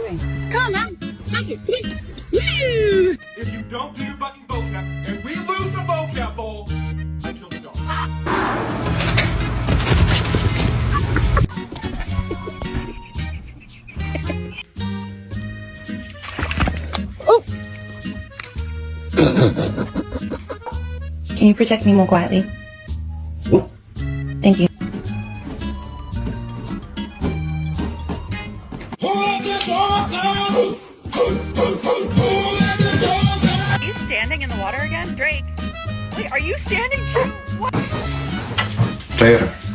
doing? Come on, take it, please. Woo! If you don't do your fucking vocab, and we lose the vocab bowl, I kill the dog. Oh! Can you protect me more quietly? Thank you. Are you standing in the water again? Drake? Wait, are you standing too? What? Stay there.